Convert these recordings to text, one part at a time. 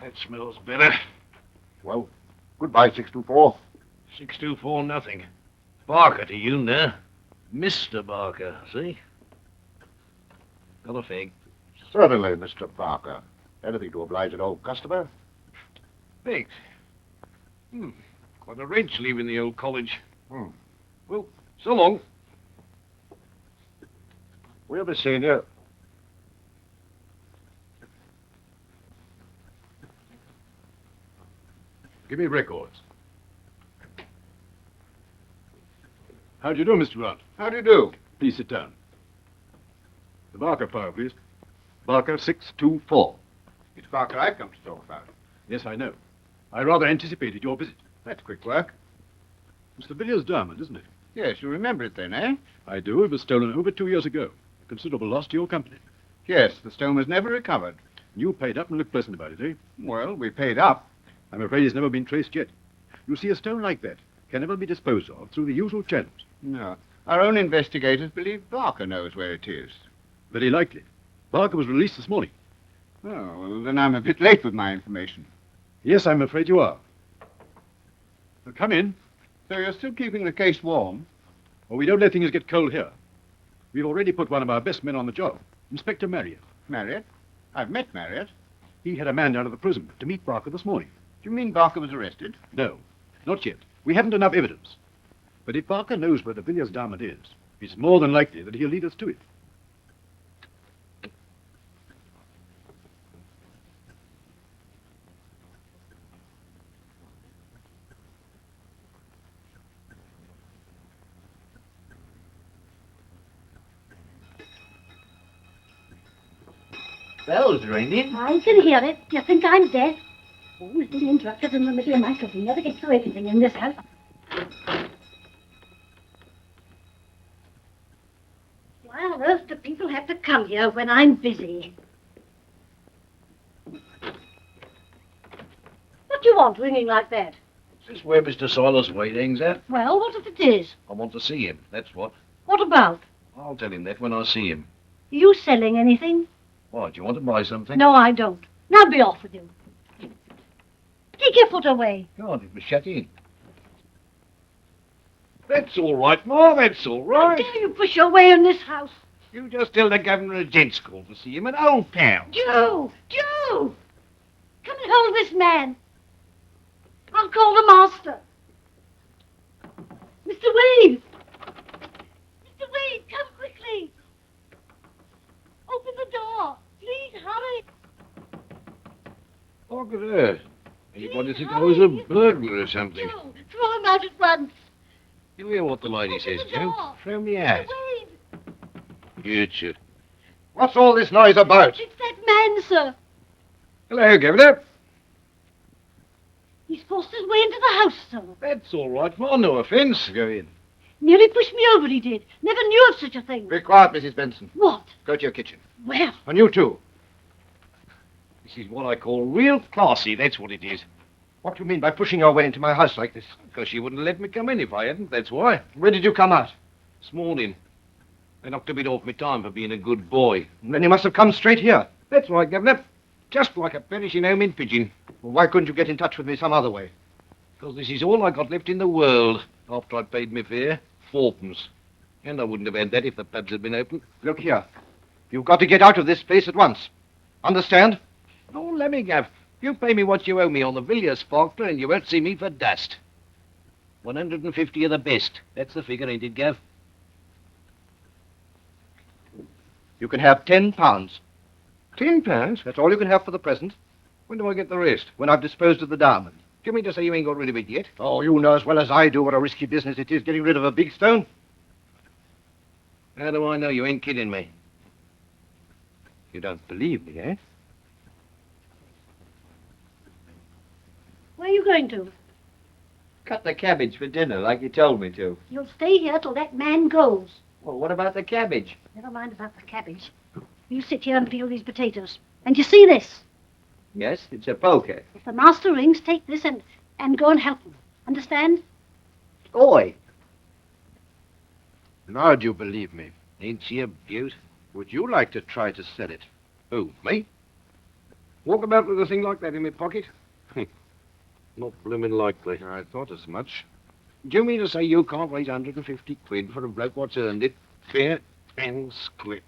That smells better. Well, goodbye, 624. 624 nothing. Barker to you now. Mr. Barker, see? Got a fig. Certainly, Mr. Barker. Anything to oblige an old customer? Thanks. Quite a wrench leaving the old college. Well, so long. We'll be seeing you. Give me records. How do you do, Mr. Grant? How do you do? Please sit down. The Barker file, please. Barker 624. It's Barker I've come to talk about. Yes, I know. I rather anticipated your visit. That's quick work. Mr. Villiers Diamond, isn't it? Yes, you remember it then, eh? I do. It was stolen over 2 years ago. A considerable loss to your company. Yes, the stone was never recovered. You paid up and looked pleasant about it, eh? Well, we paid up. I'm afraid it's never been traced yet. You see, a stone like that can never be disposed of through the usual channels. No. Our own investigators believe Barker knows where it is. Very likely. Barker was released this morning. Oh, well, then I'm a bit late with my information. Yes, I'm afraid you are. Now, come in. So you're still keeping the case warm? Or we don't let things get cold here. We've already put one of our best men on the job, Inspector Marriott. Marriott? I've met Marriott. He had a man down at the prison to meet Barker this morning. Do you mean Barker was arrested? No, not yet. We haven't enough evidence. But if Barker knows where the Villiers Diamond is, it's more than likely that he'll lead us to it. Bell's ringing. I can hear it. You think I'm deaf? Always being interrupted in the middle of my cooking. Never get through anything in this house. Why on earth do people have to come here when I'm busy? What do you want ringing like that? Is this where Mr. Silas Wade hangs out? Well, what if it is? I want to see him, that's what. What about? I'll tell him that when I see him. Are you selling anything? Why, do you want to buy something? No, I don't. Now be off with you. Take your foot away. God, it was shut in. That's all right, Ma, that's all How right. dare you push your way in this house? You just tell the governor a gent's call to see him, an old pal. Joe! Joe! Come and hold this man. I'll call the master. Mr. Wade! Mr. Wade, come quickly. Open the door. Please hurry. Look at her. Anybody think I was a burglar or something? Joe, throw him out at once. You hear what the lady Open says, the Joe? door. Throw me Mr. out. Wade, Good shit. What's all this noise about? it's that man, sir. Hello, Governor. He's forced his way into the house, sir. That's all right, Ma, no offence. Go in. Nearly pushed me over, he did. Never knew of such a thing. Be quiet, Mrs. Benson. What? Go to your kitchen. Where? And you too. This is what I call real classy, that's what it is. What do you mean by pushing your way into my house like this? Because she wouldn't let me come in if I hadn't, that's why. Where did you come out? This morning. They knocked a bit off my time for being a good boy. Then you must have come straight here. That's right, Governor. Just like a perishing home in pigeon. Well, why couldn't you get in touch with me some other way? Because this is all I got left in the world after I'd paid me fare. Fourpence. And I wouldn't have had that if the pubs had been open. Look here. You've got to get out of this place at once. Understand? Oh, let me, Gav. You pay me what you owe me on the Villiers factor and you won't see me for dust. 150 of the best. That's the figure, ain't it, Gav? You can have £10. £10? That's all you can have for the present. When do I get the rest? When I've disposed of the diamond. Do you mean to say you ain't got rid of it yet? Oh, you know as well as I do what a risky business it is getting rid of a big stone. How do I know you ain't kidding me? You don't believe me, eh? Where are you going to? Cut the cabbage for dinner, like you told me to. You'll stay here till that man goes. Well, what about the cabbage? Never mind about the cabbage. You sit here and peel these potatoes. And you see this? Yes, it's a poker. If the master rings, take this and go and help him. Understand? Oi! Now do you believe me? Ain't she a beaut? Would you like to try to sell it? Who, me? Walk about with a thing like that in my pocket? Not blooming likely. I thought as much. Do you mean to say you can't raise 150 quid for a bloke what's earned it, fair and square?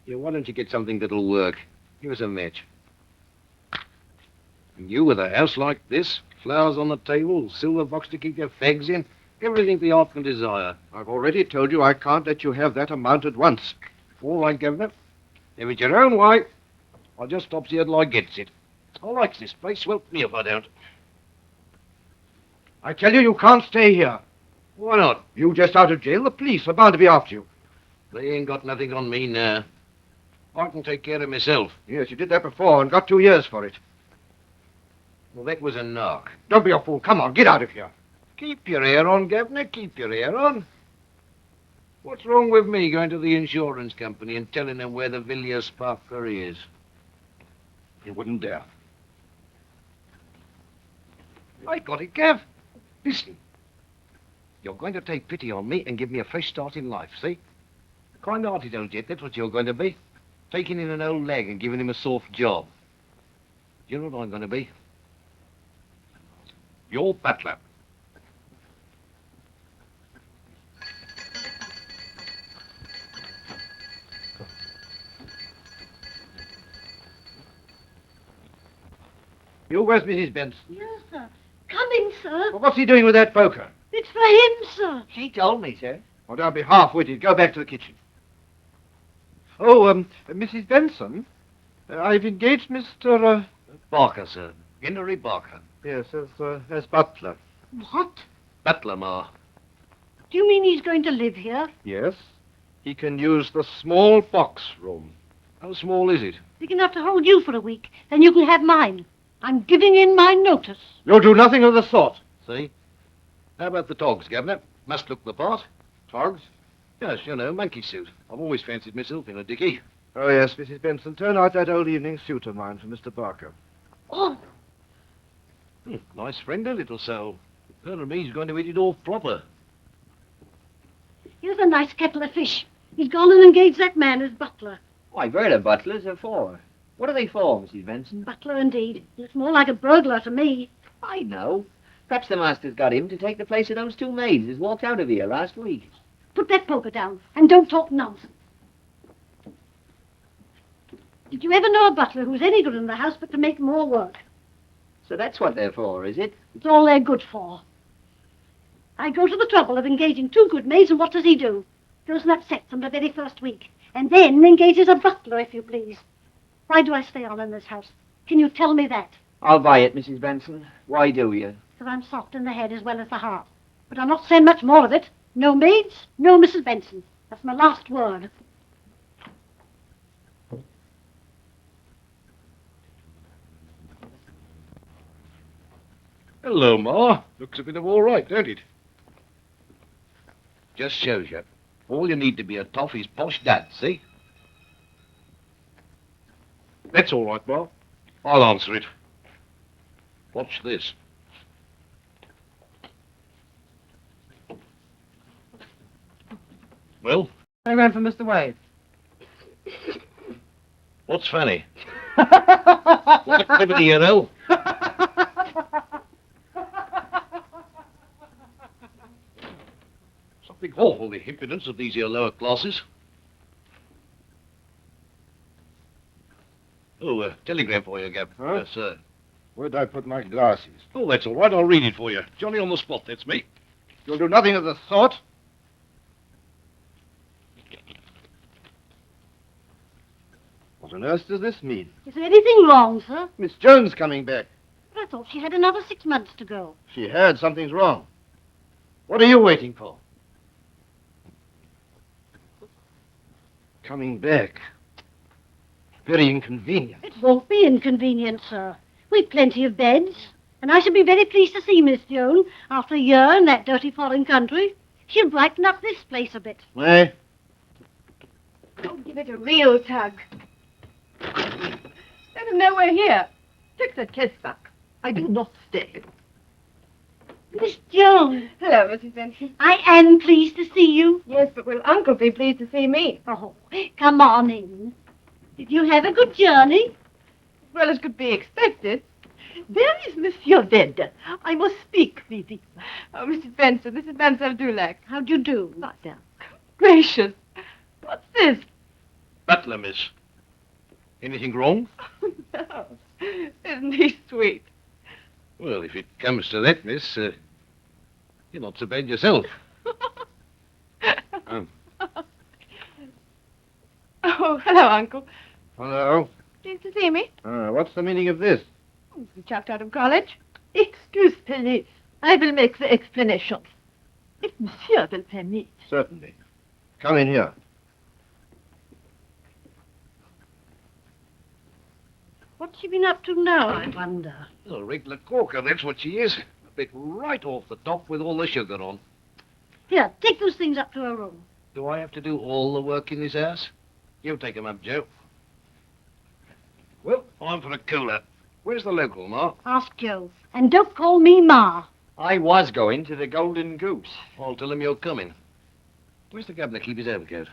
Yeah, why don't you get something that'll work? Give us a match. And you with a house like this, flowers on the table, silver box to keep your fags in, everything the heart can desire. I've already told you I can't let you have that amount at once. All right, Governor. If it's your own way, I'll just stop here till I gets it. I likes this place. Well, me if I don't. I tell you, you can't stay here. Why not? You just out of jail. The police are bound to be after you. They ain't got nothing on me now. I can take care of myself. Yes, you did that before and got 2 years for it. Well, that was a knock. Don't be a fool. Come on, get out of here. Keep your hair on, Governor. Keep your hair on. What's wrong with me going to the insurance company and telling them where the Villiers sparkler is? You wouldn't dare. I got it, Gav. Listen. You're going to take pity on me and give me a fresh start in life, see? Kind-hearted old jet, that's what you're going to be. Taking in an old leg and giving him a soft job. Do you know what I'm going to be? Your butler. You, where's Mrs. Benson? Yes, sir. Come in, sir. Well, what's he doing with that poker? It's for him, sir. She told me, sir. Oh, don't be half-witted. Go back to the kitchen. Oh, Mrs. Benson, I've engaged Mr. Barker, sir. Henry Barker. Yes, as butler. What? Butler, Ma. Do you mean he's going to live here? Yes. He can use the small box room. How small is it? Big enough to hold you for a week. Then you can have mine. I'm giving in my notice. You'll do nothing of the sort. See? How about the togs, Governor? Must look the part. Togs? Yes, you know, monkey suit. I've always fancied myself in a dickie. Oh, yes, Mrs. Benson. Turn out that old evening suit of mine for Mr. Barker. Oh, Nice friendly little soul. Colonel me's going to eat it all proper. here's a nice kettle of fish. He's gone and engaged that man as butler. Oh, I've heard of butlers before. What are they for, Mrs. Benson? Butler, indeed. Looks more like a burglar to me. I know. Perhaps the master's got him to take the place of those 2 maids that walked out of here last week. Put that poker down and don't talk nonsense. Did you ever know a butler who's any good in the house but to make more work? So that's what they're for, is it? It's all they're good for. I go to the trouble of engaging 2 good maids, and what does he do? Goes and upsets them the very first week. And then engages a butler, if you please. Why do I stay on in this house? Can you tell me that? I'll buy it, Mrs. Benson. Why do you? Because I'm soft in the head as well as the heart. But I'm not saying much more of it. No maids, no Mrs. Benson. That's my last word. Hello, Ma. Looks a bit of all right, don't it? Just shows you. All you need to be a toff is posh dad, see? That's all right, Ma. I'll answer it. Watch this. Well, I ran for Mr. Wade. what's funny? What a clever you know. Something awful, the impudence of these here lower classes. Oh, telegram for you, Gab. Huh? Yes, sir. Where'd I put my glasses? Oh, that's all right. I'll read it for you. Johnny on the spot, that's me. You'll do nothing of the sort. What on earth does this mean? Is there anything wrong, sir? Miss Jones coming back. But I thought she had another 6 months to go. She had. Something's wrong. What are you waiting for? Coming back. Very inconvenient. It won't be inconvenient, sir. We've plenty of beds. And I shall be very pleased to see Miss Joan after a year in that dirty foreign country. She'll brighten up this place a bit. Eh? Don't give it a real tug. Let him know we're here. Take the kiss back. I do not stay. Miss Joan, Hello, Mrs. Benson. I am pleased to see you. Yes, but will Uncle be pleased to see me? Oh, come on in. Did you have a good journey? Well, as could be expected. There is Monsieur Ved. I must speak with him. Oh, Mrs. Benson, this is Mademoiselle Dulac. How do you do? Madame. Gracious. What's this? Butler, miss. Anything wrong? No. Isn't he sweet? Well, if it comes to that, miss, you're not so bad yourself. Oh, hello, Uncle. Hello. Pleased to see me. What's the meaning of this? We chucked out of college. Excuse, police. I will make the explanation. If Monsieur will permit. Certainly. Come in here. What's she been up to now, I wonder? A regular corker, that's what she is. A bit right off the top with all the sugar on. Here, take those things up to her room. Do I have to do all the work in this house? You take 'em up, Joe. Well, I'm for a cooler. Where's the local, Ma? Ask Joe. And don't call me Ma. I was going to the Golden Goose. I'll tell him you're coming. Where's the governor keep his overcoat?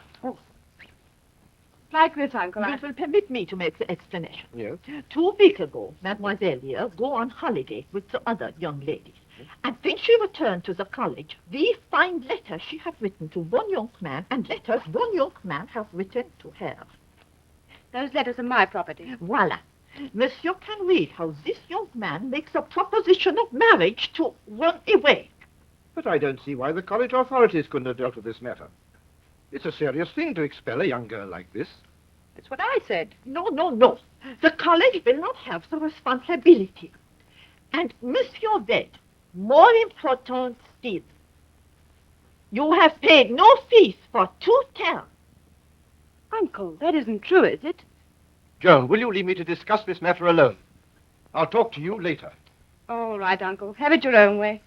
Like this, Uncle. You will permit me to make the explanation. Yes. 2 weeks ago, Mademoiselle here go on holiday with the other young ladies. And when she returned to the college, we find letters she have written to one young man and letters one young man have written to her. Those letters are my property. Voila. Monsieur can read how this young man makes a proposition of marriage to run away. But I don't see why the college authorities couldn't have dealt with this matter. It's a serious thing to expel a young girl like this. That's what I said. No. The college will not have the responsibility. And Monsieur Ved, more important still, you have paid no fees for 2 terms. Uncle, that isn't true, is it? Joe, will you leave me to discuss this matter alone? I'll talk to you later. All right, Uncle. Have it your own way.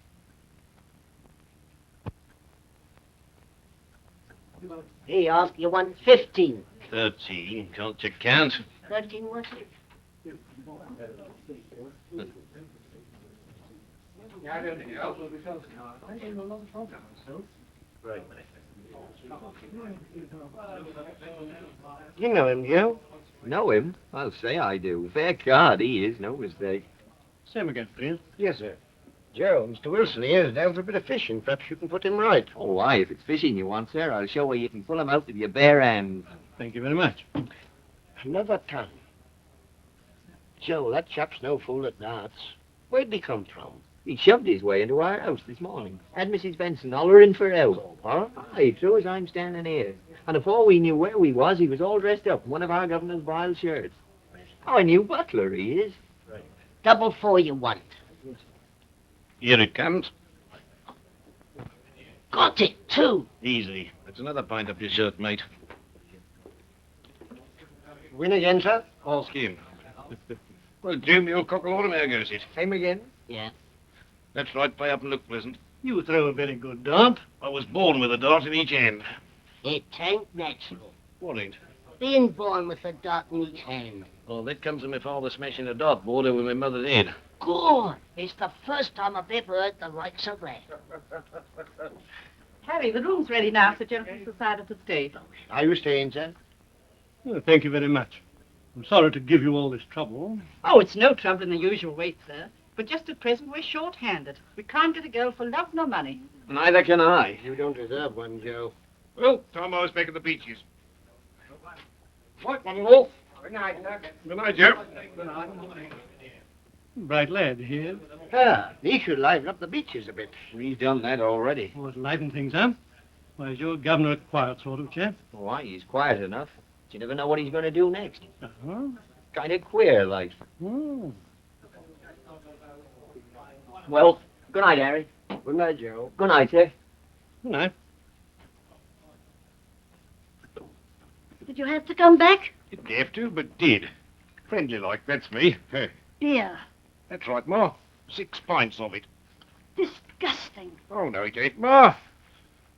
He asked you 115. 13. Can't you count? 13 was it? You know him, Joe? Know him? I'll say I do. Fair card he is, no mistake. Same again, please. Yes, sir. Joe, Mr. Wilson here is down for a bit of fishing. Perhaps you can put him right. Oh, why, if it's fishing you want, sir, I'll show you can pull him out with your bare hands. Thank you very much. Another ton. Joe, that chap's no fool at darts. Where'd he come from? He shoved his way into our house this morning. Had Mrs. Benson hollering for help. Huh? Aye, true as I'm standing here. And before we knew where we was, he was all dressed up in one of our governor's vile shirts. Oh, a new butler he is. 4 you want. Here it comes. Got it, 2. Easy. That's another pint up your shirt, mate. Win again, sir? Ask him. Well, Jim, the old cockalorum, how goes it? Same again? Yeah. That's right, pay up and look pleasant. You throw a very good dart. I was born with a dart in each hand. It ain't natural. What ain't? Being born with a dart in each hand. Well, that comes of my father smashing a dartboard over my mother's head. Good. It's the first time I've ever heard the likes of that. Harry, the room's ready now. Sir Jonathan's decided to stay. Are you staying, sir? Well, thank you very much. I'm sorry to give you all this trouble. Oh, it's no trouble in the usual way, sir. But just at present, we're short-handed. We can't get a girl for love nor money. Neither can I. You don't deserve one, Joe. Well, time I was back at the beaches. What, Wolf? Good night, Joe. Bright lad here. Ah, he should liven up the beaches a bit. He's done that already. What, liven things up? Why, is your governor a quiet sort of chap? Why, he's quiet enough. But you never know what he's going to do next. Uh-huh. Kind of queer, like. Oh. Well, good night, Harry. Good night, Joe. Good night, sir. Good night. Did you have to come back? Didn't have to, but did. Friendly like, that's me. Hey, Beer. that's right, Ma. 6 pints of it. Disgusting. Oh, no, it ain't, Ma.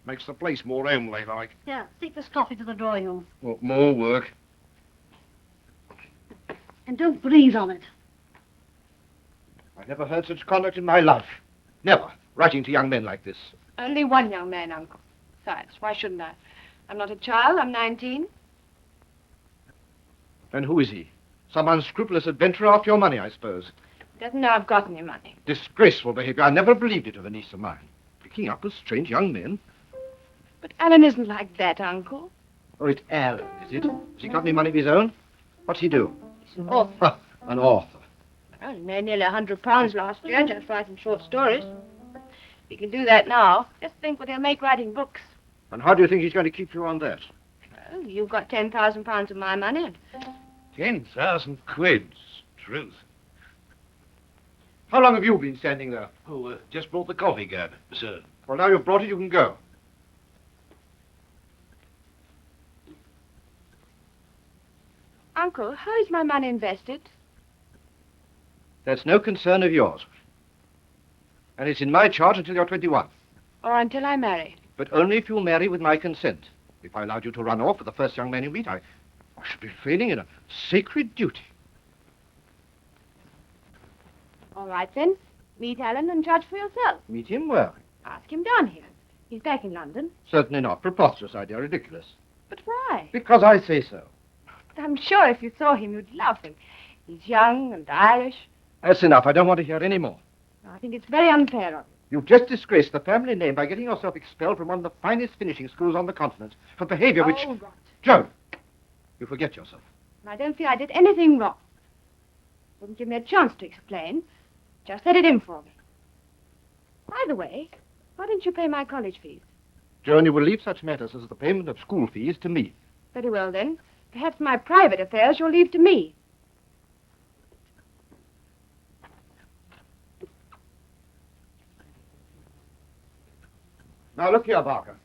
Makes the place more homely like. Here, take this coffee to the drawing room. What more work? And don't breathe on it. I never heard such conduct in my life. Never. Writing to young men like this. Only one young man, Uncle. Besides, why shouldn't I? I'm not a child. I'm 19. And who is he? Some unscrupulous adventurer after your money, I suppose. Doesn't know I've got any money. Disgraceful behavior. I never believed it of a niece of mine. Picking up with strange young men. But Alan isn't like that, Uncle. Oh, it's Alan, is it? Has he got any money of his own? What's he do? He's an author. An author. Well, he made nearly £100 last year just writing short stories. He can do that now. Just think what he'll make writing books. And how do you think he's going to keep you on that? Well, you've got £10,000 of my money. And 10,000 quids. Truth. How long have you been standing there? Oh, just brought the coffee, Gab, sir. Well, now you've brought it, you can go. Uncle, how is my money invested? That's no concern of yours. And it's in my charge until you're 21. Or until I marry? But only if you marry with my consent. If I allowed you to run off with the first young man you meet, I should be failing in a sacred duty. All right, then. Meet Alan and judge for yourself. Meet him where? Ask him down here. He's back in London. Certainly not. Preposterous idea. Ridiculous. But why? Because I say so. But I'm sure if you saw him, you'd love him. He's young and Irish. That's enough. I don't want to hear any more. I think it's very unfair of you. You've just disgraced the family name by getting yourself expelled from one of the finest finishing schools on the continent for behavior which... Oh, rot. Joan, you forget yourself. I don't feel I did anything wrong. Wouldn't give me a chance to explain. Just let it in for me. By the way, why didn't you pay my college fees? Joan, you will leave such matters as the payment of school fees to me. Very well, then. Perhaps my private affairs you'll leave to me. Now, look here, Barker.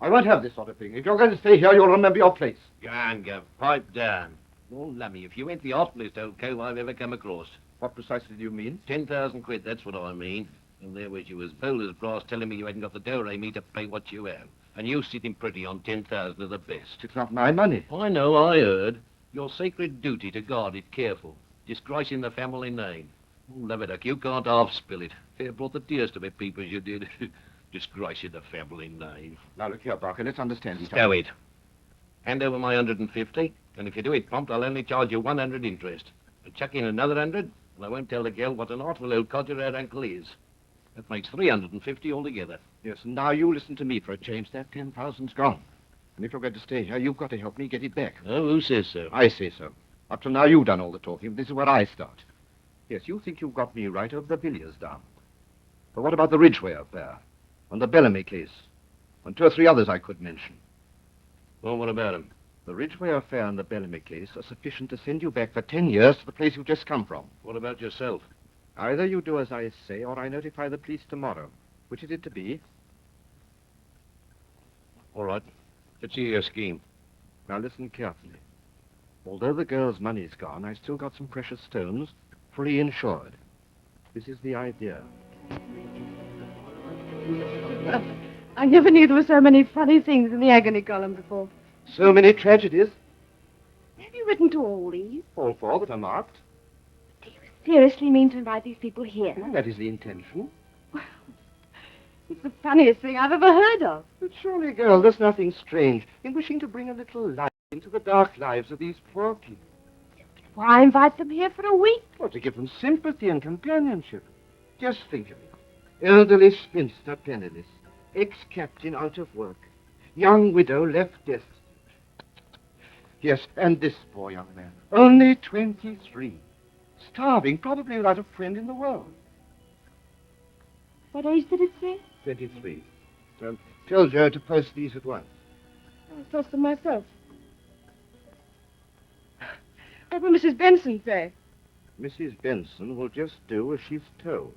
I won't have this sort of thing. If you're going to stay here, you'll remember your place. Go on, Gav. Pipe down. Oh, lummy, if you ain't the awfulest old cove I've ever come across. What precisely do you mean? 10,000 quid, that's what I mean. And there was you as bold as brass telling me you hadn't got the dough, me to pay what you have. And you sitting pretty on 10,000 of the best. It's not my money. I know, I heard. Your sacred duty to guard it careful. Disgracing the family name. Oh, Leviduck, you can't half spill it. Fair brought the tears to my peepers, you did. Disgracing the family name. Now, look here, Barker. Let's understand each other. Stow it. Hand over my 150, and if you do it prompt, I'll only charge you 100 interest. And chuck in another 100, and I won't tell the girl what an artful old codger her uncle is. That makes 350 altogether. Yes, and now you listen to me for a change. That 10,000's gone. And if you're going to stay here, you've got to help me get it back. Oh, who says so? I say so. Up till now, you've done all the talking. This is where I start. Yes, you think you've got me right over the Villiers Diamond. But what about the Ridgeway affair? And the Bellamy case? And 2 or 3 others I could mention. Well, what about him? The Ridgeway affair and the Bellamy case are sufficient to send you back for 10 years to the place you've just come from. What about yourself? Either you do as I say, or I notify the police tomorrow. Which is it to be? All right. Let's see your scheme. Now listen carefully. Although the girl's money's gone, I've still got some precious stones, fully insured. This is the idea. I never knew there were so many funny things in the agony column before. So many tragedies. Have you written to all these? All 4 that are marked. Do you seriously mean to invite these people here? Well, that is the intention. It's the funniest thing I've ever heard of. But surely, girl, there's nothing strange in wishing to bring a little light into the dark lives of these poor people. Why invite them here for a week? Or to give them sympathy and companionship. Just think of it. Elderly spinster penniless. Ex-captain out of work. Young widow left destitute. Yes, and this poor young man. Only 23. Starving, probably without a friend in the world. What age did it say? 23. Tell Joe to post these at once. I'll post them myself. What will Mrs. Benson say? Mrs. Benson will just do as she's told.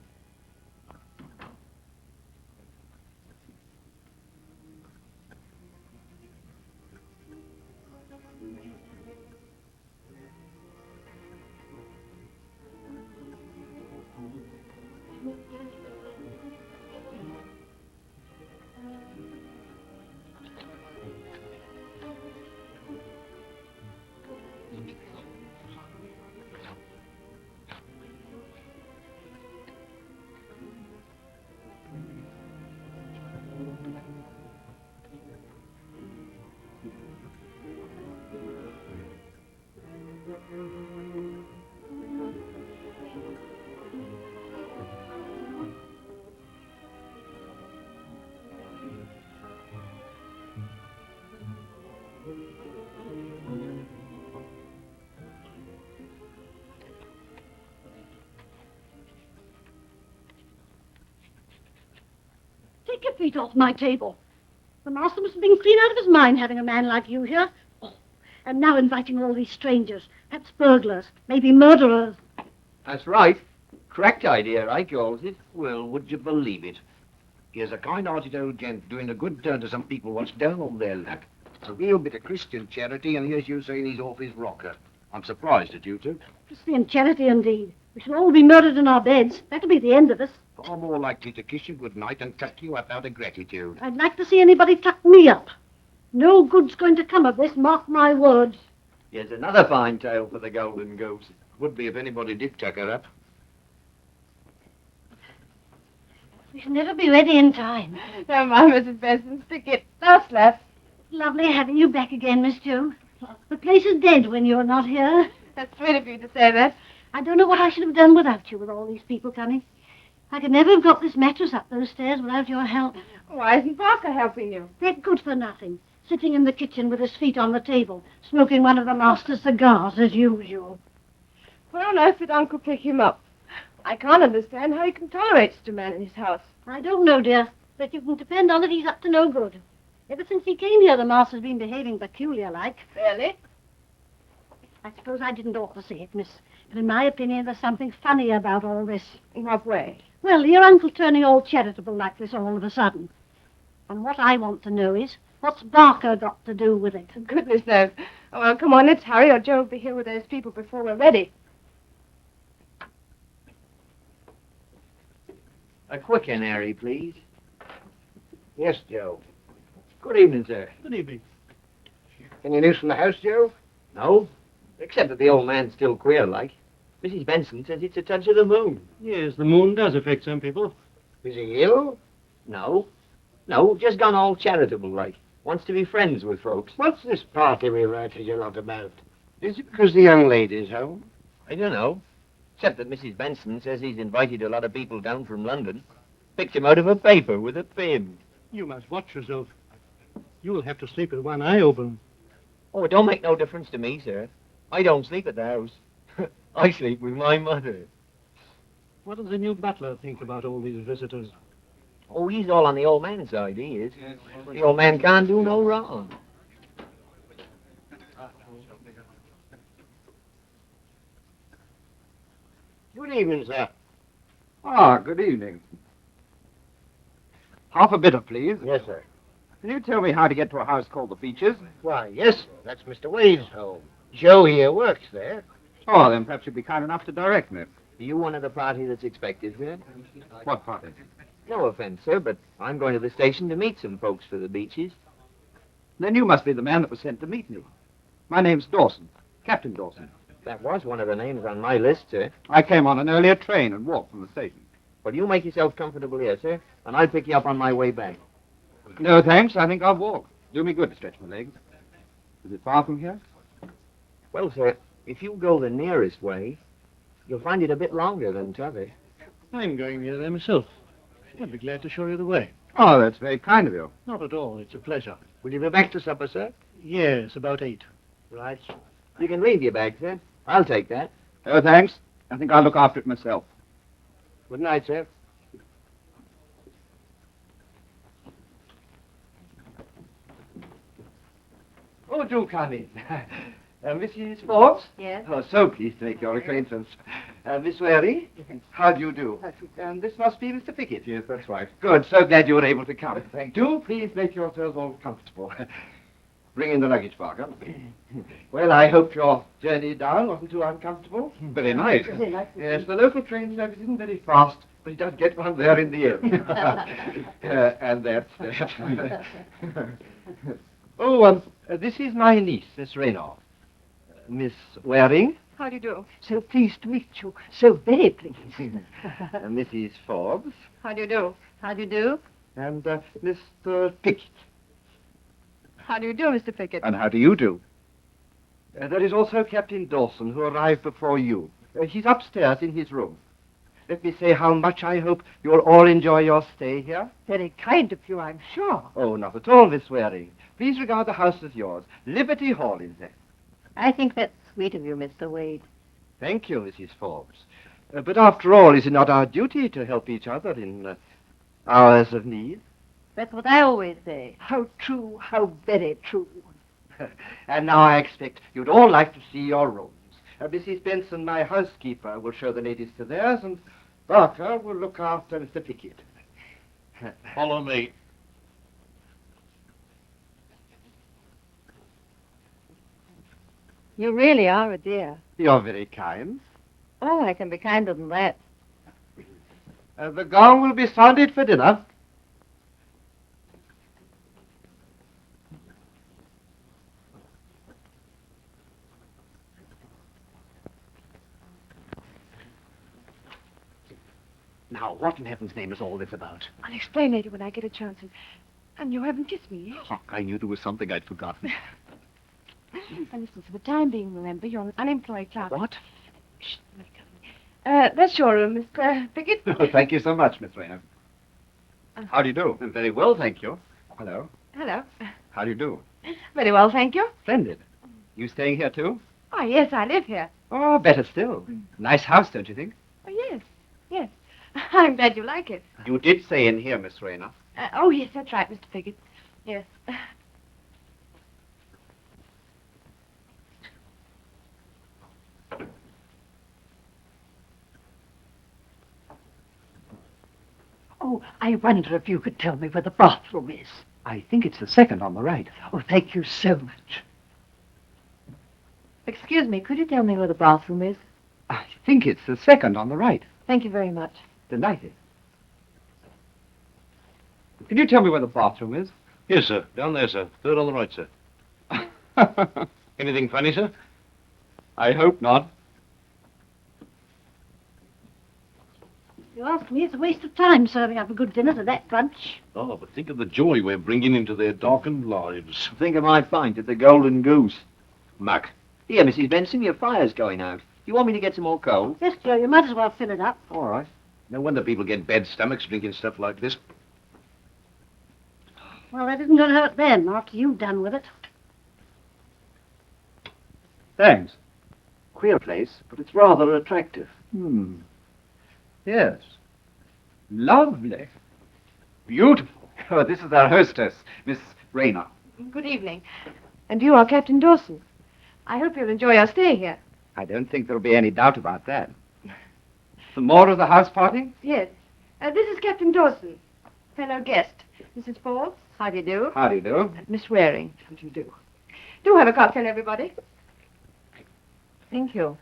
Take your feet off my table. The master must have been clean out of his mind having a man like you here. Oh, and now inviting all these strangers, perhaps burglars, maybe murderers. That's right. Correct idea, I calls it. Well, would you believe it? Here's a kind-hearted old gent doing a good turn to some people what's down on their luck. It's a real bit of Christian charity, and here's you saying he's off his rocker. I'm surprised at you two. Christian charity, indeed. We shall all be murdered in our beds. That'll be the end of us. Far more likely to kiss you good night and tuck you up out of gratitude. I'd like to see anybody tuck me up. No good's going to come of this, mark my words. Here's another fine tale for the Golden Goose. Would be if anybody did tuck her up. We shall never be ready in time. Never mind, Mrs. Benson. Stick it. Now, Slap. Lovely having you back again, Miss Joe. The place is dead when you're not here. That's sweet of you to say that. I don't know what I should have done without you with all these people coming. I could never have got this mattress up those stairs without your help. Why isn't Parker helping you? That good for nothing. Sitting in the kitchen with his feet on the table, smoking one of the master's cigars as usual. Where on earth did Uncle pick him up? I can't understand how he can tolerate such a man in his house. I don't know, dear, but you can depend on it he's up to no good. Ever since he came here, the master's been behaving peculiar-like. Really? I suppose I didn't ought to say it, miss, but in my opinion, there's something funny about all this. In what way? Well, your uncle turning all charitable like this all of a sudden. And what I want to know is, what's Barker got to do with it? Goodness knows. Oh, well, come on, let's hurry, or Joe will be here with those people before we're ready. A quick and airy, please. Yes, Joe. Good evening, sir. Good evening. Any news from the house, Joe? No, except that the old man's still queer like. Mrs. Benson says it's a touch of the moon. Yes, the moon does affect some people. Is he ill? No, just gone all charitable like. Wants to be friends with folks. What's this party we write to you lot about? Is it because the young lady's home? I don't know. Except that Mrs. Benson says he's invited a lot of people down from London. Picked him out of a paper with a pin. You must watch yourself. You'll have to sleep with one eye open. Oh, it don't make no difference to me, sir. I don't sleep at the house. I sleep with my mother. What does the new butler think about all these visitors? Oh, he's all on the old man's side, he is. The old man can't do no wrong. Good evening, sir. Ah, good evening. Half a bitter, please. Yes, sir. Can you tell me how to get to a house called the Beeches? Why, yes, sir. That's Mr. Wade's home. Joe here works there. Oh, then perhaps you'd be kind enough to direct me. Are you one of the party that's expected, sir? What party? No offense, sir, but I'm going to the station to meet some folks for the beaches. Then you must be the man that was sent to meet me. My name's Dawson, Captain Dawson. That was one of the names on my list, sir. I came on an earlier train and walked from the station. Well, you make yourself comfortable here, sir, and I'll pick you up on my way back. No, thanks. I think I'll walk. Do me good to stretch my legs. Is it far from here? Well, sir, if you go the nearest way, you'll find it a bit longer than t'other. I'm going near there myself. I'd be glad to show you the way. Oh, that's very kind of you. Not at all. It's a pleasure. Will you be back to supper, sir? Yes, about 8. Right. You can leave your bag, sir. I'll take that. Oh, thanks. I think I'll look after it myself. Good night, sir. Oh, do come in. Mrs. Forbes? Yes? Oh, so pleased to make your acquaintance. Miss Wary, how do you do? And this must be Mr. Pickett. Yes, that's right. Good, so glad you were able to come. Thank you. Do please make yourselves all comfortable. Bring in the luggage, Parker. Well, I hope your journey down wasn't too uncomfortable. Very nice. Yes, the local train service isn't very fast, but it does get one there in the end. And that's that. Oh, this is my niece, Miss Raynor. Miss Waring. How do you do? So pleased to meet you. So very pleased. Mrs. Forbes. How do you do? How do you do? And Mr. Pickett. How do you do, Mr. Pickett? And how do you do? There is also Captain Dawson, who arrived before you. He's upstairs in his room. Let me say how much I hope you'll all enjoy your stay here. Very kind of you, I'm sure. Oh, not at all, Miss Waring. Please regard the house as yours. Liberty Hall is there. I think that's sweet of you, Mr. Wade. Thank you, Mrs. Forbes. But after all, is it not our duty to help each other in hours of need? That's what I always say. How true, how very true. And now I expect you'd all like to see your rooms. Mrs. Benson, my housekeeper, will show the ladies to theirs, and Barker will look after Mr. Pickett. Follow me. You really are a dear. You're very kind. Oh, I can be kinder than that. The gong will be sounded for dinner. Now, what in heaven's name is all this about? I'll explain later when I get a chance. And you haven't kissed me yet. Oh, I knew there was something I'd forgotten. And listen, for the time being, remember, you're an unemployed clerk. What? Shh, let me come. That's your room, Mr. Pickett. Oh, thank you so much, Miss Rayner. How do you do? Very well, thank you. Hello. Hello. How do you do? Very well, thank you. Splendid. You staying here, too? Oh, yes, I live here. Oh, better still. Nice house, don't you think? Oh, yes, yes. I'm glad you like it. You did stay in here, Miss Rayner. Oh, yes, that's right, Mr. Pickett. Yes. Oh, I wonder if you could tell me where the bathroom is. I think it's the second on the right. Oh, thank you so much. Excuse me, could you tell me where the bathroom is? I think it's the second on the right. Thank you very much. Delighted. Can you tell me where the bathroom is? Yes, sir. Down there, sir. Third on the right, sir. Anything funny, sir? I hope not. You ask me, it's a waste of time serving up a good dinner to that bunch. Oh, but think of the joy we're bringing into their darkened lives. Think of my pint at the Golden Goose. Mac. Here, Mrs. Benson, your fire's going out. You want me to get some more coal? Yes, Joe, you might as well fill it up. All right. No wonder people get bad stomachs drinking stuff like this. Well, that isn't going to hurt them after you've done with it. Thanks. Queer place, but it's rather attractive. Yes. Lovely. Beautiful. Oh, this is our hostess, Miss Rayner. Good evening. And you are Captain Dawson. I hope you'll enjoy our stay here. I don't think there'll be any doubt about that. Some more of the house party? Yes. This is Captain Dawson. Fellow guest. Mrs. Forbes. How do you do? How do you do? Miss Waring. How do you do? Do have a cocktail, everybody. Thank you.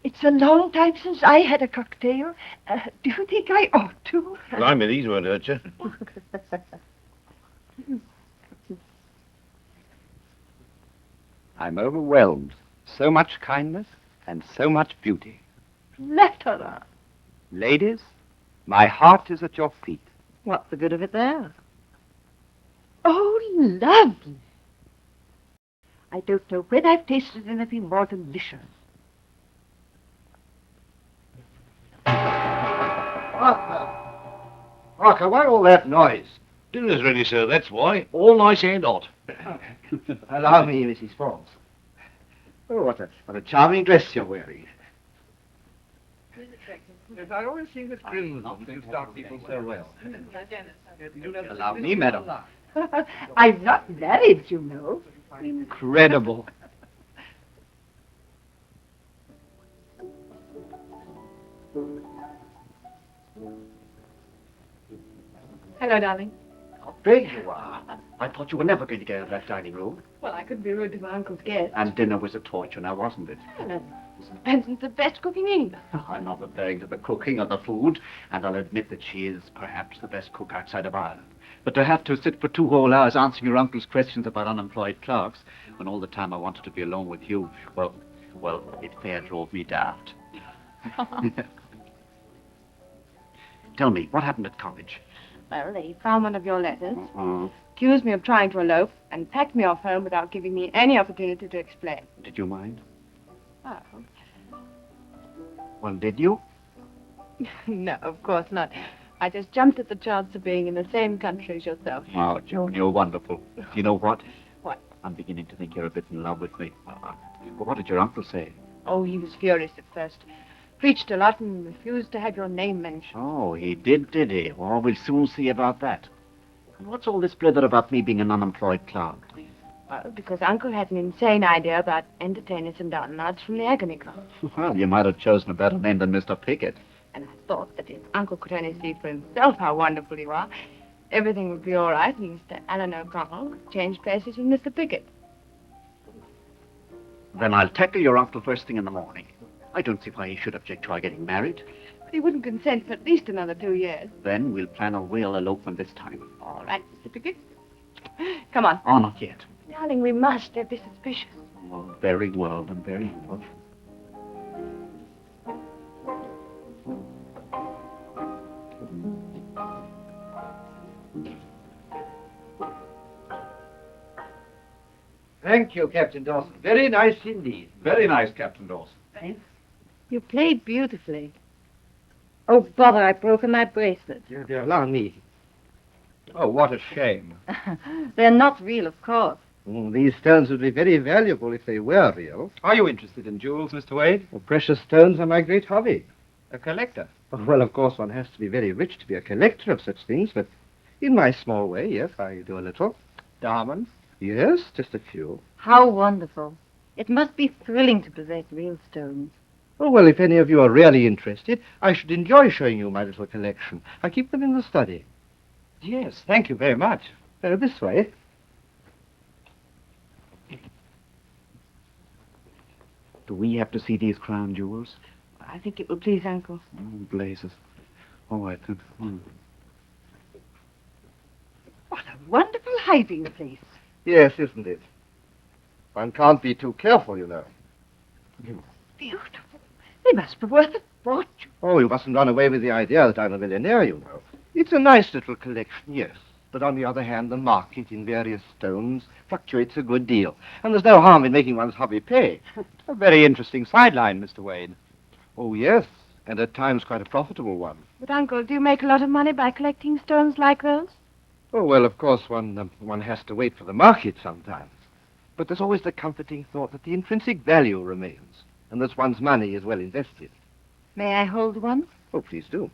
It's a long time since I had a cocktail. Do you think I ought to? Blimey, these won't hurt you. I'm overwhelmed. So much kindness and so much beauty. Flatterer. Ladies, my heart is at your feet. What's the good of it there? Oh, lovely. I don't know when I've tasted anything more delicious. Parker, why all that noise? Dinner's ready, sir, that's why. All nice and hot. Allow me, Mrs. Forbes. Oh, what a charming dress you're wearing. Yes, I always think it's crimson. You start people so well. Allow me, madam. I'm not married, you know. Incredible. Hello, darling. How big you are. I thought you were never going to get out of that dining room. Well, I couldn't be rude to my uncle's guest. And dinner was a torture now, wasn't it? Mrs. Benson's the best cook in England. I'm not referring to the cooking or the food, and I'll admit that she is perhaps the best cook outside of Ireland. But to have to sit for 2 whole hours answering your uncle's questions about unemployed clerks, when all the time I wanted to be alone with you, well, it fair drove me daft. Tell me, what happened at college? Well, they found one of your letters, accused me of trying to elope, and packed me off home without giving me any opportunity to explain. Did you mind? Oh. Well, did you? No, of course not. I just jumped at the chance of being in the same country as yourself. Oh, Joan, you're wonderful. You know what? What? I'm beginning to think you're a bit in love with me. But what did your uncle say? Oh, he was furious at first. preached a lot and refused to have your name mentioned. Oh, he did he? Oh, we'll soon see about that. And what's all this blither about me being an unemployed clown? Well, because Uncle had an insane idea about entertainers and downloads from the Agony Club. Well, you might have chosen a better name than Mr. Pickett. And I thought that if Uncle could only see for himself how wonderful you are, everything would be all right, and Mr. Alan O'Connell would change places with Mr. Pickett. Then I'll tackle your uncle first thing in the morning. I don't see why he should object to our getting married. But he wouldn't consent for at least another 2 years. Then we'll plan a real elopement this time. All right, Mr. Pickett. Come on. Oh, not yet. Darling, we must. They'd be suspicious. Oh, very well, and very well. Thank you, Captain Dawson. Very nice indeed. Very nice, Captain Dawson. Thanks. You played beautifully. Oh, bother, I've broken my bracelet. Allow me. Oh, what a shame. They're not real, of course. These stones would be very valuable if they were real. Are you interested in jewels, Mr. Wade? Well, precious stones are my great hobby. A collector? Well, of course, one has to be very rich to be a collector of such things, but in my small way, yes, I do a little. Diamonds? Yes, just a few. How wonderful. It must be thrilling to possess real stones. Oh, well, if any of you are really interested, I should enjoy showing you my little collection. I keep them in the study. Yes, thank you very much. This way. Do we have to see these crown jewels? I think it will please Uncle. Oh, blazes. All right, then. What a wonderful hiding place. Yes, isn't it? One can't be too careful, you know. Beautiful. They must be worth a fortune. Oh, you mustn't run away with the idea that I'm a millionaire, you know. It's a nice little collection, yes. But on the other hand, the market in various stones fluctuates a good deal. And there's no harm in making one's hobby pay. A very interesting sideline, Mr. Wade. Oh, yes. And at times quite a profitable one. But, Uncle, do you make a lot of money by collecting stones like those? Oh, well, of course, one has to wait for the market sometimes. But there's always the comforting thought that the intrinsic value remains, and that one's money is well invested. May I hold one? Oh, please do.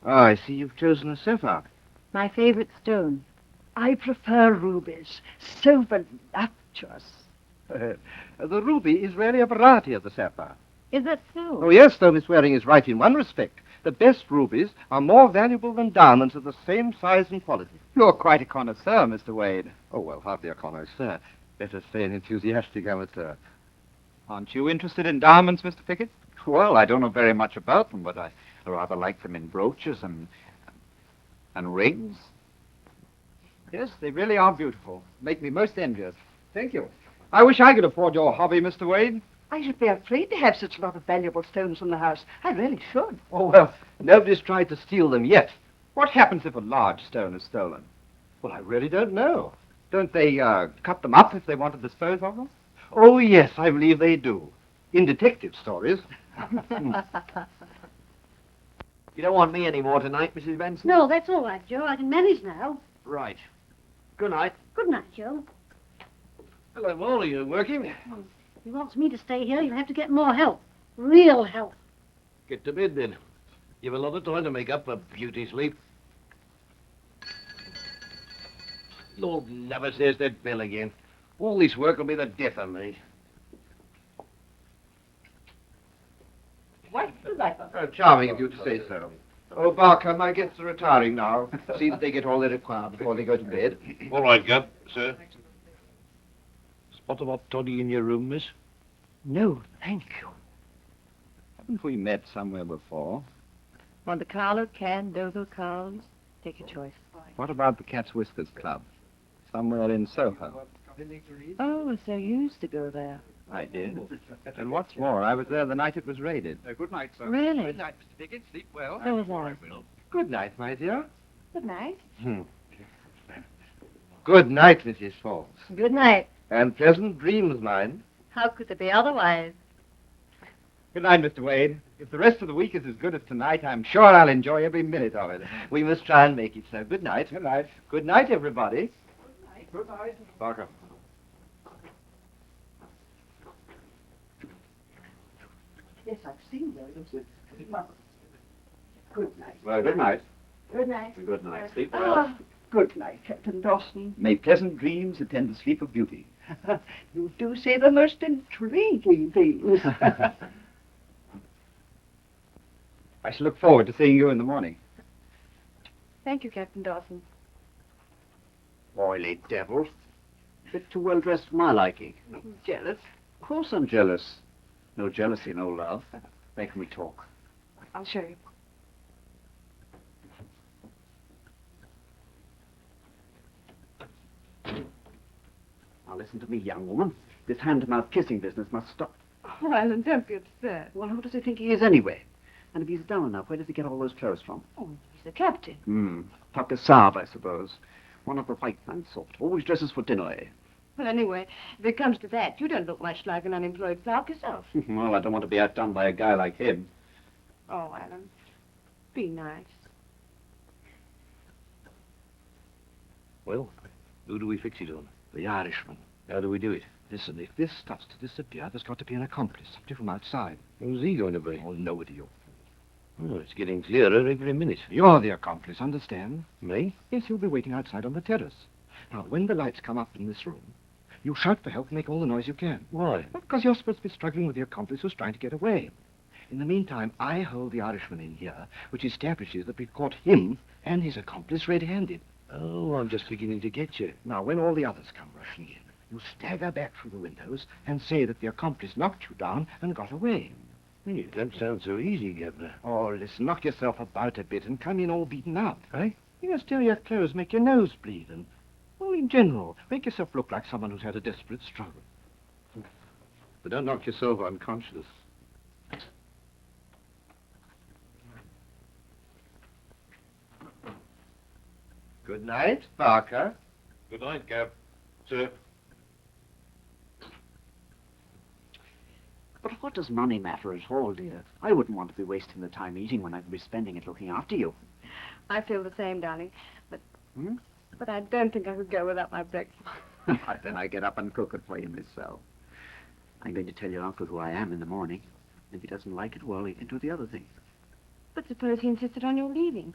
Ah, I see you've chosen a sapphire. My favorite stone. I prefer rubies. So voluptuous. The ruby is really a variety of the sapphire. Is that so? Oh, yes, though Miss Waring is right in one respect. The best rubies are more valuable than diamonds of the same size and quality. You're quite a connoisseur, Mr. Wade. Oh, well, hardly a connoisseur. Better say an enthusiastic amateur. Aren't you interested in diamonds, Mr. Pickett? Well, I don't know very much about them, but I rather like them in brooches and rings. Yes, they really are beautiful. Make me most envious. Thank you. I wish I could afford your hobby, Mr. Wade. I should be afraid to have such a lot of valuable stones in the house. I really should. Oh, well, nobody's tried to steal them yet. What happens if a large stone is stolen? Well, I really don't know. Don't they cut them up if they want to dispose of them? Oh, yes, I believe they do. In detective stories. You don't want me anymore tonight, Mrs. Benson? No, that's all right, Joe. I can manage now. Right. Good night. Good night, Joe. Hello, Wall. Are you working? If he wants me to stay here, you'll have to get more help. Real help. Get to bed, then. You've a lot of time to make up for beauty sleep. Lord never says that bell again. All this work will be the death of me. What's the matter? Oh, charming of you to say so. Oh, Barker, my guests are retiring now. See that they get all they require before they go to bed. All right, Gov, sir. Spot of hot toddy in your room, miss? No, thank you. Haven't we met somewhere before? Monte Carlo, Cannes, Dover, Carl's. Take your choice. What about the Cat's Whiskers Club? Somewhere in Soho. Oh, so you used to go there. I did. And what's more, I was there the night it was raided. Good night, sir. Really? Good night, Mr. Pickett. Sleep well. So was I. Good night, my dear. Good night. Good night, Mrs. Falls. Good night. And pleasant dreams, mind. How could it be otherwise? Good night, Mr. Wade. If the rest of the week is as good as tonight, I'm sure I'll enjoy every minute of it. We must try and make it so. Good night. Good night. Good night, everybody. Good night. Yes, I've seen those. Good night. Well, good night. Good night. Good night. Sleep well. Ah, good night, Captain Dawson. May pleasant dreams attend the sleep of beauty. You do say the most intriguing things. I shall look forward to seeing you in the morning. Thank you, Captain Dawson. Oily devil. Bit too well dressed for my liking. Jealous? Of course I'm jealous. No jealousy, no love. Make me talk. I'll show you. Now listen to me, young woman. This hand-to-mouth kissing business must stop. Oh, Alan, don't be upset. Well, who does he think he is anyway? And if he's dull enough, where does he get all those clothes from? Oh, he's the captain. Tucker Suave, I suppose. One of the white man sort. Always dresses for dinner, eh? Well, anyway, if it comes to that, you don't look much like an unemployed clerk yourself. Well, I don't want to be outdone by a guy like him. Oh, Alan, be nice. Well, who do we fix it on? The Irishman. How do we do it? Listen, if this starts to disappear, there's got to be an accomplice, somebody from outside. Who's he going to be? Oh, nobody. Oh, it's getting clearer every minute. You're the accomplice, understand? Me? Yes, you'll be waiting outside on the terrace. Now, when the lights come up in this room, you shout for help and make all the noise you can. Why? Well, because you're supposed to be struggling with the accomplice who's trying to get away. In the meantime, I hold the Irishman in here, which establishes that we've caught him and his accomplice red-handed. Oh, I'm just beginning to get you. Now, when all the others come rushing in, you stagger back through the windows and say that the accomplice knocked you down and got away. You don't sound so easy, Governor. Oh, listen, knock yourself about a bit and come in all beaten up, eh? Yes, tear your clothes, make your nose bleed, and, well, in general, make yourself look like someone who's had a desperate struggle. But don't knock yourself unconscious. Good night, Parker. Good night, Gav. Sir. But what does money matter at all, dear? I wouldn't want to be wasting the time eating when I could be spending it looking after you. I feel the same, darling. But Hmm? but I don't think I could go without my breakfast. Then I get up and cook it for you myself. I'm going to tell your uncle who I am in the morning. If he doesn't like it, well, he can do the other thing. But suppose he insisted on your leaving.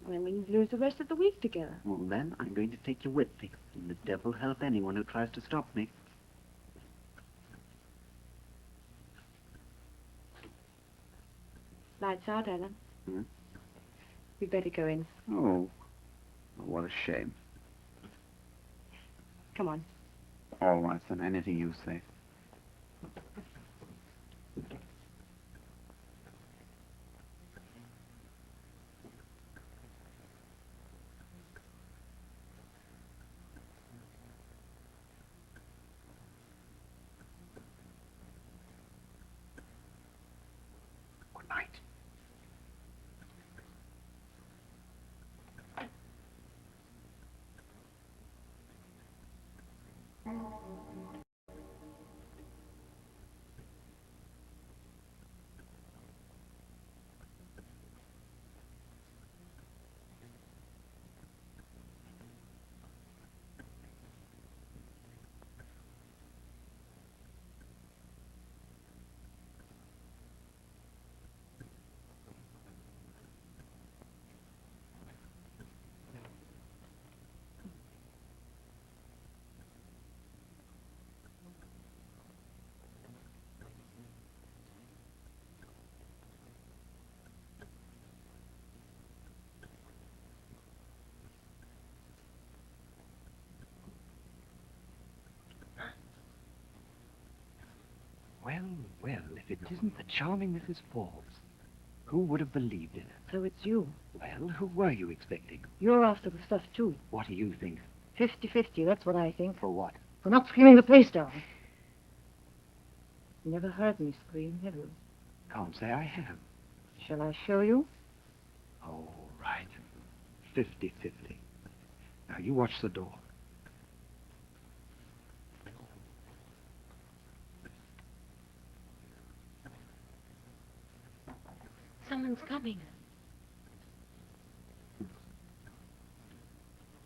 Well, then we'd lose the rest of the week together. Well, then I'm going to take you with me. And the devil help anyone who tries to stop me. Lights out, Alan. Hmm? We'd better go in. Oh, what a shame. Come on. All right, then, anything you say. Good night. Well, well, if it isn't the charming Mrs. Forbes. Who would have believed it? So it's you. Well, who were you expecting? You're after the stuff, too. What do you think? 50-50, that's what I think. For what? For not screaming the place down. You never heard me scream, have you? Can't say I have. Shall I show you? Oh, right. 50-50. Now, you watch the door. Someone's coming.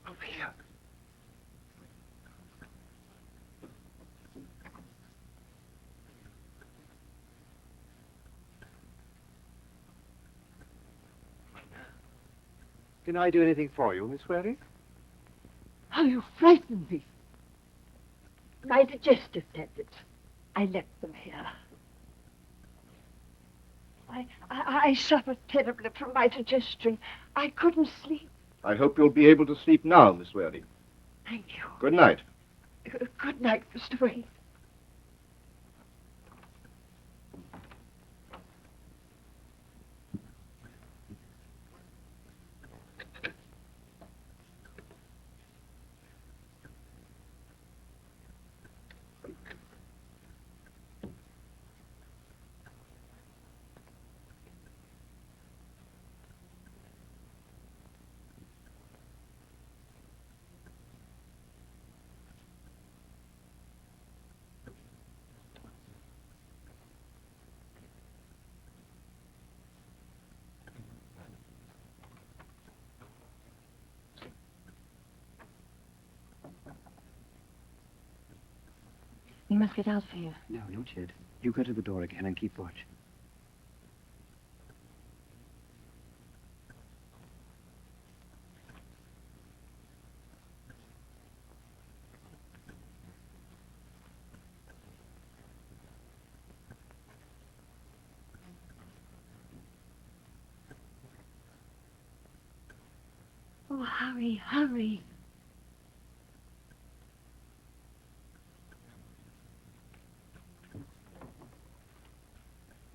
Over here. Can I do anything for you, Miss Waring? How you frightened me. My digestive tablets. I left them here. I suffered terribly from my digestion. I couldn't sleep. I hope you'll be able to sleep now, Miss Waring. Thank you. Good night. Good night, Mr. Wade. We must get out of here. No, not yet. You go to the door again and keep watch. Oh, hurry, hurry.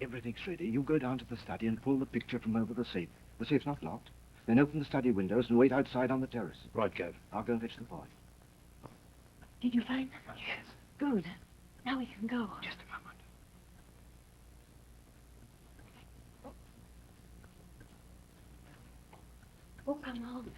Everything's ready. You go down to the study and pull the picture from over the safe. The safe's not locked. Then open the study windows and wait outside on the terrace. Right, Gav. I'll go and fetch the boy. Did you find them? Yes. Good. Now we can go. Just a moment. Oh, come on.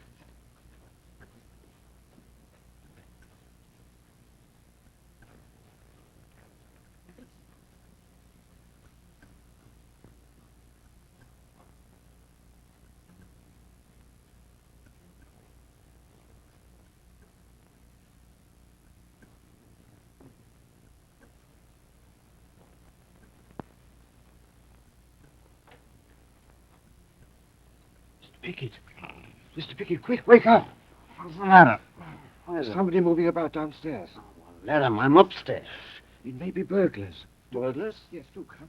Pickett. Mr. Pickett, quick, wake up. What's the matter? There's somebody moving about downstairs. Let him. I'm upstairs. It may be burglars. Burglars? Yes, do come.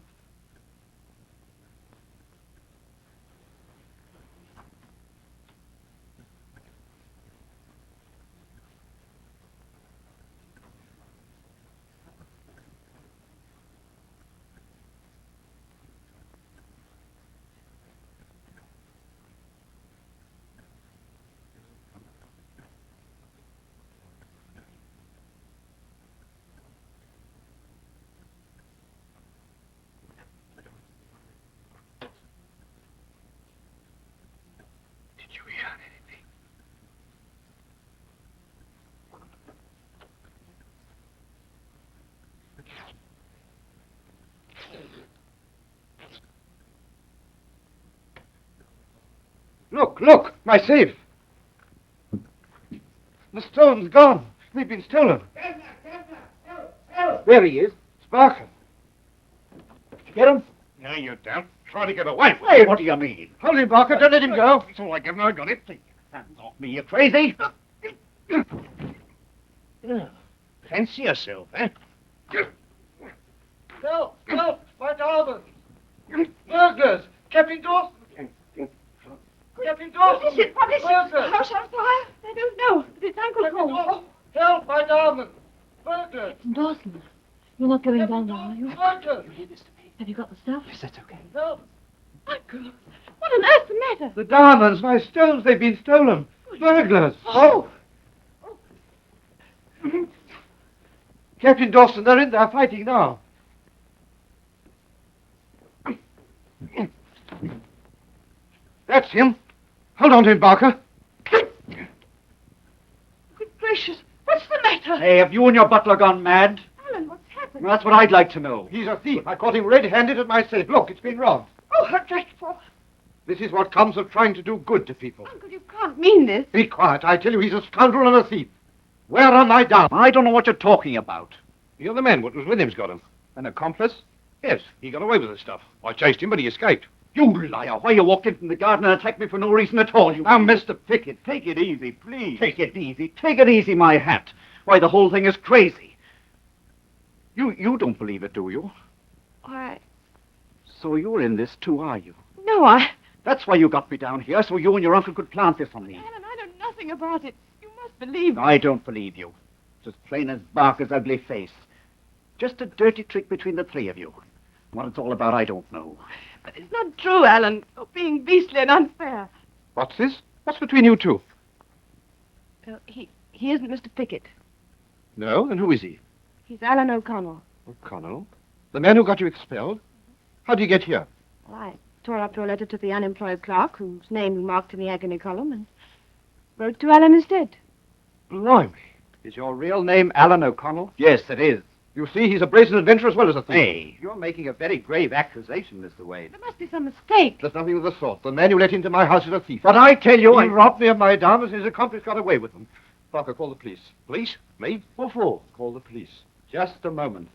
Did you hear anything? Look, look, my safe. The stone's gone. They've been stolen. There he is. It's Barker. Did you get him? No, you don't. Try to get away. Hey, what do you mean? Hold him, Barker. Don't let him go. It's all I give him. I got it. Hands off me, you crazy? Fancy yourself, eh? Help! Help! My diamond! Burglars! Captain Dawson! Captain Dawson! What is it? What is it? Burglars! House on fire? I don't know. But it's Uncle Captain Cole. Dawson! Help! My diamond! Burglars! Dawson, you're not going down now, are you? Burglars! Have you got the stuff? Yes, that's okay. Help! Uncle, what on earth's the matter? The diamonds! My stones! They've been stolen! Burglars! Oh! Captain Dawson, they're in there fighting now. That's him. Hold on to him, Barker. Good gracious, what's the matter? Hey, have you and your butler gone mad? Alan, what's happened? That's what I'd like to know. He's a thief. I caught him red-handed at my safe. Look, it's been robbed. Oh, how dreadful. This is what comes of trying to do good to people. Uncle, you can't mean this. Be quiet. I tell you, he's a scoundrel and a thief. Where are my diamonds? I don't know what you're talking about. The other man what was with him's got him. An accomplice? Yes, he got away with the stuff. I chased him, but he escaped. You liar! Why, you walked in from the garden and attacked me for no reason at all. Now, Mr. Pickett, take it easy, please. Take it easy. Take it easy, my hat. Why, the whole thing is crazy. You don't believe it, do you? Why, So you're in this too, are you? no, I... That's why you got me down here, so you and your uncle could plant this on me. Alan, I know nothing about it. You must believe me. I don't believe you. It's as plain as Barker's ugly face. Just a dirty trick between the three of you. What it's all about, I don't know. But it's not true, Alan. You're being beastly and unfair. What's this? What's between you two? Well, he isn't Mr. Pickett. No? Then who is he? He's Alan O'Connell. O'Connell? The man who got you expelled? How did you get here? Well, I tore up your letter to the unemployed clerk, whose name you marked in the agony column, and wrote to Alan instead. Blimey. Is your real name Alan O'Connell? Yes, it is. You see, he's a brazen adventurer as well as a thief. Hey, you're making a very grave accusation, Mr. Wade. There must be some mistake. There's nothing of the sort. The man you let into my house is a thief. But I tell you, He robbed me of my diamonds and his accomplice got away with them. Parker, call the police. Police? Me? What for? Call the police. Just a moment.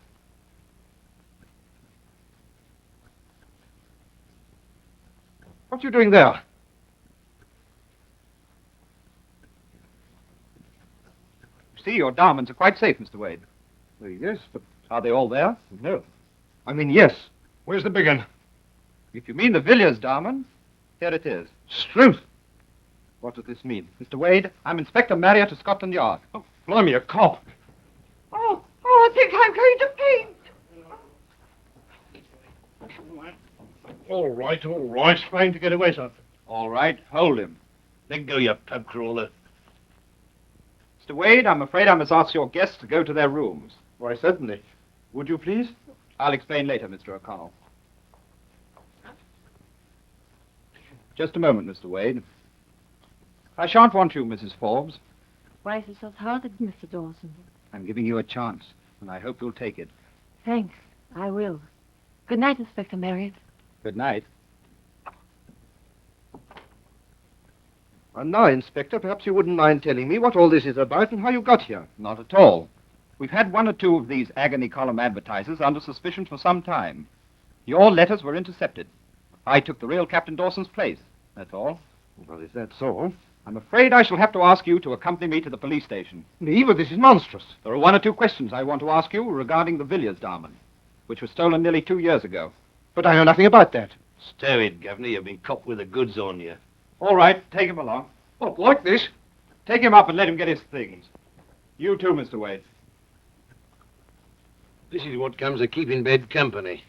What are you doing there? See, your diamonds are quite safe, Mr. Wade. Well, yes, but Are they all there? no. I mean, yes. Where's the big one? If you mean the Villiers Diamond, here it is. Struth! What does this mean? Mr. Wade, I'm Inspector Marriott of Scotland Yard. Oh, blimey, a cop. Oh, I think I'm going to faint. All right. Trying to get away, sir. All right, hold him. Let go, you pub crawler. Mr. Wade, I'm afraid I must ask your guests to go to their rooms. Why, certainly. Would you please? I'll explain later, Mr. O'Connell. Just a moment, Mr. Wade. I shan't want you, Mrs. Forbes. Why is it so hard, Mr. Dawson? I'm giving you a chance, and I hope you'll take it. Thanks. I will. Good night, Inspector Marriott. Good night. And now, Inspector, perhaps you wouldn't mind telling me what all this is about and how you got here. Not at all. We've had one or two of these agony column advertisers under suspicion for some time. Your letters were intercepted. I took the real Captain Dawson's place. That's all. Well, is that so? I'm afraid I shall have to ask you to accompany me to the police station. Me? But this is monstrous. There are one or two questions I want to ask you regarding the Villiers Diamond, which was stolen nearly 2 years ago. But I know nothing about that. Stow it, Governor. You've been copped with the goods on you. All right, take him along. What, like this? Take him up and let him get his things. You too, Mr. Wade. This is what comes of keeping bed company.